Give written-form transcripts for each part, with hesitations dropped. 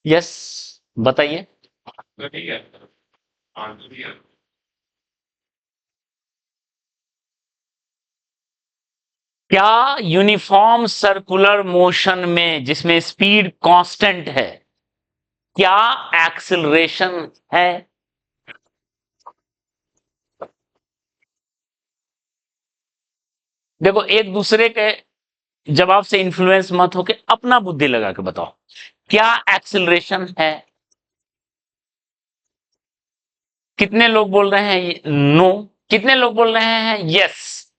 Yes, बताइए। क्या uniform circular motion में जिसमें स्पीड कांस्टेंट है, क्या एक्सिलरेशन है? देखो, एक दूसरे के जवाब से इन्फ्लुएंस मत होके अपना बुद्धि लगा के बताओ, क्या एक्सिलरेशन है? कितने लोग बोल रहे हैं नो? कितने लोग बोल रहे हैं यस?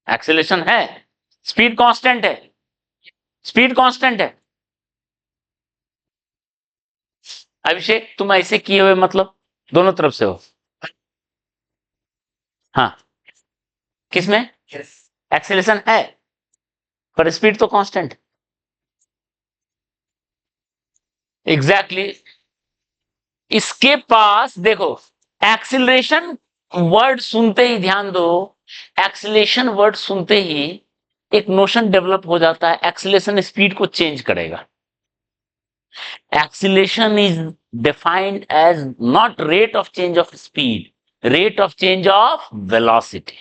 एक्सिलेशन है, स्पीड कांस्टेंट है, स्पीड कांस्टेंट है। अभिषेक, तुम ऐसे किए हुए मतलब दोनों तरफ से हो। हाँ, किसमें एक्सेलेशन है पर स्पीड तो कांस्टेंट। एग्जैक्टली exactly, इसके पास देखो, एक्सिलरेशन वर्ड सुनते ही ध्यान दो, एक्सिलेशन वर्ड सुनते ही एक नोशन डेवलप हो जाता है, एक्सिलेशन स्पीड को चेंज करेगा। Acceleration is defined as not rate of change of speed, rate of change of velocity.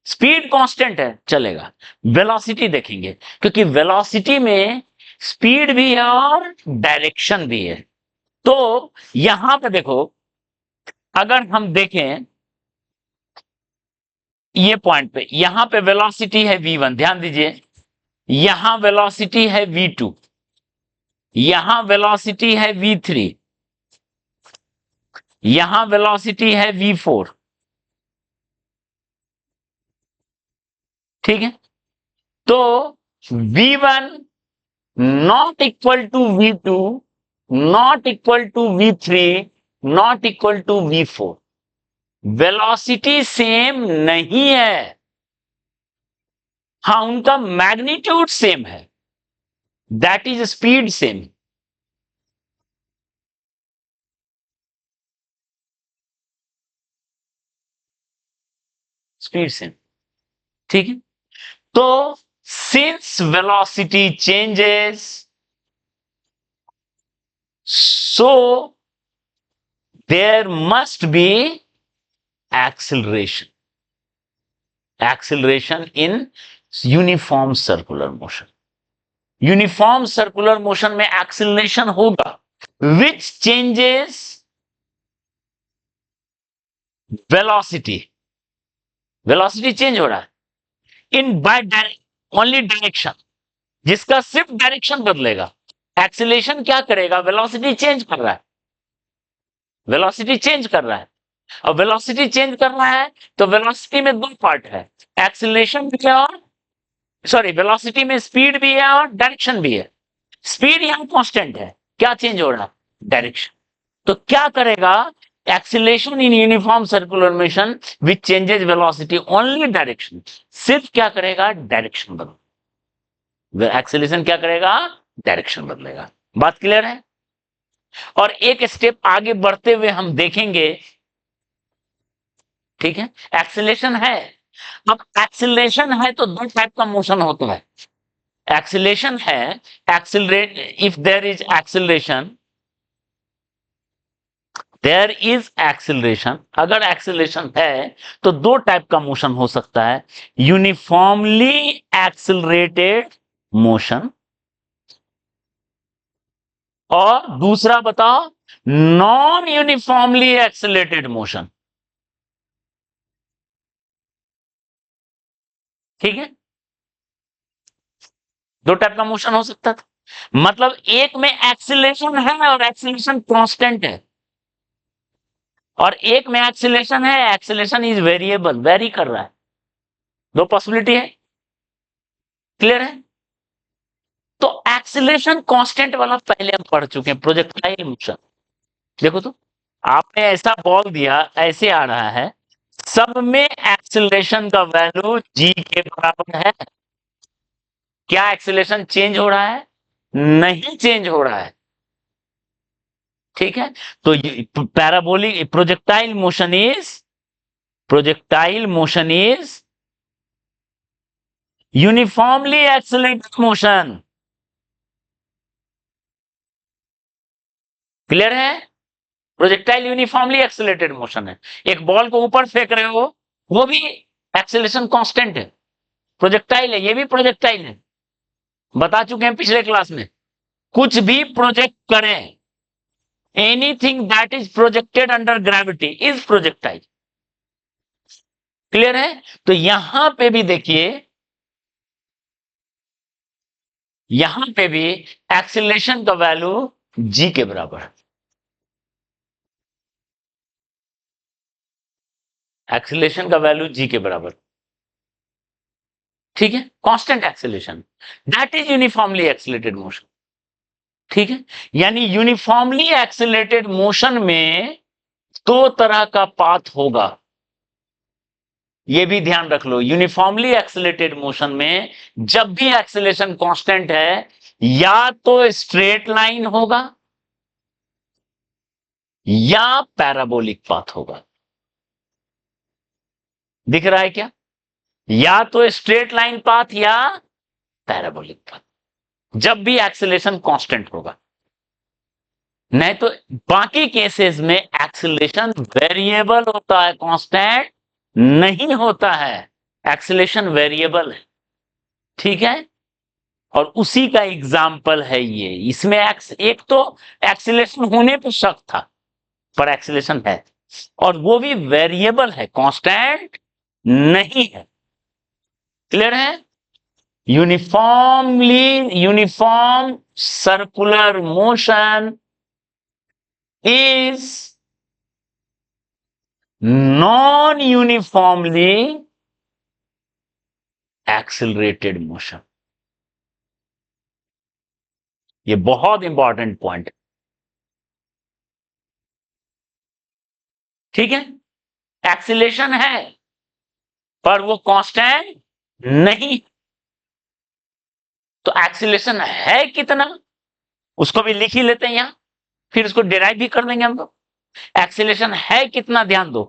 Speed constant है चलेगा, वेलोसिटी देखेंगे, क्योंकि वेलोसिटी में स्पीड भी है और डायरेक्शन भी है। तो यहां पे देखो, अगर हम देखें ये पॉइंट पे, यहां पे वेलोसिटी है v1, ध्यान दीजिए, यहां वेलोसिटी है v2, यहां वेलोसिटी है v3, यहां वेलोसिटी है v4। ठीक है, तो v1 not equal to v2, not equal to v3, not equal to v4। Velocity same नहीं है, हाँ उनका मैग्नीट्यूड सेम है, that is speed same. Speed same, ठीक है। तो since velocity changes, so there must be acceleration, acceleration in uniform circular motion. Uniform circular motion में acceleration होगा, which changes velocity, velocity change हो रहा है इन बाय ओनली डायरेक्शन, जिसका सिर्फ डायरेक्शन बदलेगा। एक्सिलेशन क्या करेगा, वेलोसिटी चेंज कर रहा है, वेलोसिटी चेंज कर रहा है, और वेलोसिटी चेंज कर रहा है तो वेलोसिटी में दो पार्ट है, एक्सिलेशन भी है और सॉरी, वेलोसिटी में स्पीड भी है और डायरेक्शन भी है। स्पीड यहां कांस्टेंट है, क्या चेंज हो रहा है, डायरेक्शन। तो क्या करेगा, acceleration in uniform circular motion which changes velocity only direction, सिर्फ क्या करेगा, डायरेक्शन बदल, एक्सिलेशन क्या करेगा, डायरेक्शन बदलेगा। बात क्लियर है? और एक स्टेप आगे बढ़ते हुए हम देखेंगे, ठीक है, एक्सिलेशन है। अब एक्सिलेशन है तो दो टाइप का मोशन होता है, एक्सिलेशन है, accelerate, if there is acceleration, there is acceleration, अगर एक्सिलरेशन है तो दो टाइप का मोशन हो सकता है, यूनिफॉर्मली एक्सिलरेटेड मोशन, और दूसरा बताओ, नॉन यूनिफॉर्मली एक्सिलेटेड मोशन। ठीक है, दो टाइप का मोशन हो सकता था, मतलब एक में एक्सिलेशन है और एक्सिलेशन कांस्टेंट है, और एक में एक्सिलेशन है, एक्सिलेशन इज वेरिएबल, वेरी कर रहा है। दो पॉसिबिलिटी है, क्लियर है? तो एक्सिलेशन कांस्टेंट वाला पहले हम पढ़ चुके हैं, प्रोजेक्टाइल मोशन। देखो तो, आपने ऐसा बॉल दिया, ऐसे आ रहा है, सब में एक्सिलरेशन का वैल्यू जी के बराबर है। क्या एक्सिलेशन चेंज हो रहा है? नहीं चेंज हो रहा है। ठीक है, तो parabolic projectile motion is uniformly accelerated motion, clear है? प्रोजेक्टाइल यूनिफॉर्मली एक्सेलरेटेड मोशन है। एक बॉल को ऊपर फेंक रहे हो, वो भी एक्सेलरेशन कांस्टेंट है, प्रोजेक्टाइल है, ये भी प्रोजेक्टाइल है। बता चुके हैं पिछले क्लास में। कुछ भी प्रोजेक्ट करें, anything that is projected under gravity is projectile. Clear है? तो यहां पे भी देखिए, यहां पे भी एक्सीलरेशन का वैल्यू जी के बराबर है। एक्सीलरेशन का वैल्यू जी के बराबर, ठीक है, constant acceleration, that is uniformly accelerated motion. ठीक है, यानी यूनिफॉर्मली एक्सीलरेटेड मोशन में दो तरह का पाथ होगा, ये भी ध्यान रख लो। यूनिफॉर्मली एक्सीलरेटेड मोशन में जब भी एक्सीलरेशन कांस्टेंट है, या तो स्ट्रेट लाइन होगा या पैराबोलिक पाथ होगा। दिख रहा है क्या? या तो स्ट्रेट लाइन पाथ या पैराबोलिक पाथ, जब भी एक्सीलरेशन कांस्टेंट होगा। नहीं तो बाकी केसेस में एक्सीलरेशन वेरिएबल होता है, कांस्टेंट नहीं होता है। एक्सीलरेशन वेरिएबल है, ठीक है, और उसी का एग्जाम्पल है ये। इसमें एक तो एक्सीलरेशन होने पर शक था, पर एक्सीलरेशन है, और वो भी वेरिएबल है, कांस्टेंट नहीं है। क्लियर है? Uniform circular motion is non-uniformly accelerated motion। ये बहुत इंपॉर्टेंट पॉइंट, ठीक है। एक्सीलरेशन है पर वो कांस्टेंट नहीं। तो एक्सीलरेशन है कितना, उसको भी लिख ही लेते हैं यहां, फिर उसको डिराइव भी कर देंगे हम लोग। एक्सीलरेशन है कितना, ध्यान दो।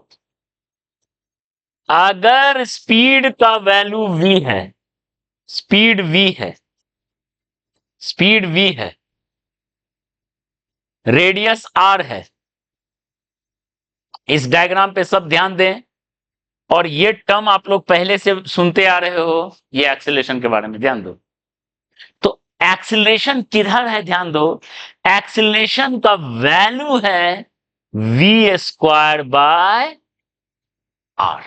अगर स्पीड का वैल्यू v है, स्पीड v है, स्पीड v है, रेडियस r है, इस डायग्राम पे सब ध्यान दें, और ये टर्म आप लोग पहले से सुनते आ रहे हो, ये एक्सीलरेशन के बारे में ध्यान दो। तो एक्सीलरेशन किधर है, ध्यान दो। एक्सीलरेशन का वैल्यू है v square by r।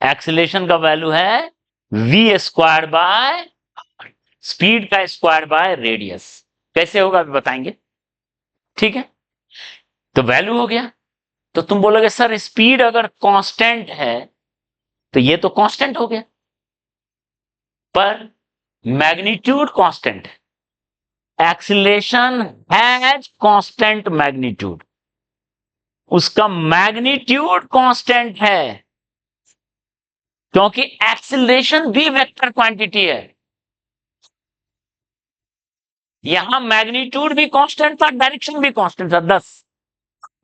Acceleration का वैल्यू है v square by r, speed का स्क्वायर बाय रेडियस। कैसे होगा अभी बताएंगे, ठीक है। तो वैल्यू हो गया। तो तुम बोलोगे सर स्पीड अगर कांस्टेंट है तो ये तो कांस्टेंट हो गया, पर मैग्नीट्यूड कांस्टेंट है। एक्सीलरेशन हैज कांस्टेंट मैग्नीट्यूड, उसका मैग्नीट्यूड कांस्टेंट है, क्योंकि एक्सीलरेशन भी वेक्टर क्वांटिटी है। यहां मैग्नीट्यूड भी कांस्टेंट था, डायरेक्शन भी कांस्टेंट था, 10।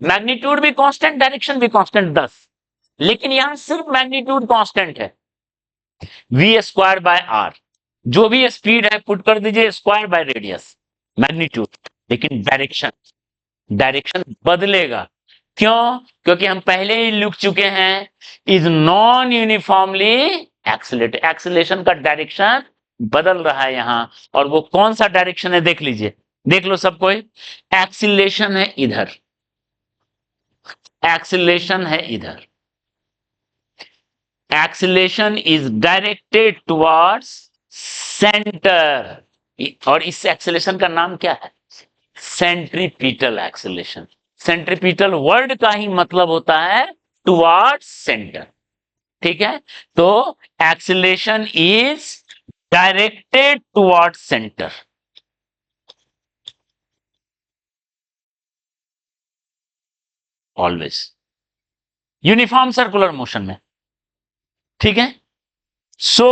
मैग्नीट्यूड भी कांस्टेंट, डायरेक्शन भी कांस्टेंट, 10। लेकिन यहां सिर्फ मैग्नीट्यूड कांस्टेंट है, v स्क्वायर बाय r। जो भी स्पीड है पुट कर दीजिए स्क्वायर बाय रेडियस, मैग्नीट्यूड। लेकिन डायरेक्शन, डायरेक्शन बदलेगा। क्यों? क्योंकि हम पहले ही लिख चुके हैं, is non uniformly accelerated. Acceleration का डायरेक्शन बदल रहा है यहां, और वो कौन सा डायरेक्शन है देख लीजिए, देख लो सब कोई। एक्सीलरेशन है इधर, एक्सीलरेशन है इधर, acceleration is directed towards centre, और इस एक्सीलरेशन का नाम क्या है, सेंट्रीपिटल एक्सीलरेशन। सेंट्रीपिटल वर्ड का ही मतलब होता है टुवर्ड्स सेंटर, ठीक है। तो acceleration is directed towards centre, always, uniform circular motion में, ठीक है। So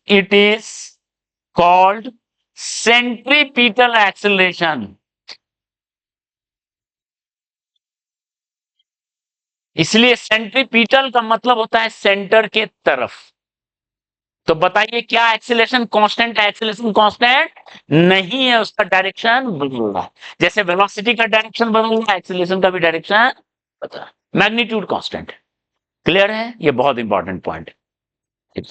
it is called centripetal acceleration. इसलिए सेंट्रीपिटल का मतलब होता है सेंटर के तरफ, तो बताइए क्या एक्सीलरेशन कांस्टेंट है? एक्सीलरेशन कांस्टेंट नहीं है, उसका डायरेक्शन बदल रहा है। जैसे वेलोसिटी का डायरेक्शन बदल रहा है, एक्सीलरेशन का भी डायरेक्शन बदल रहा है। Magnitude constant. क्लियर है? ये बहुत इंपॉर्टेंट पॉइंट है।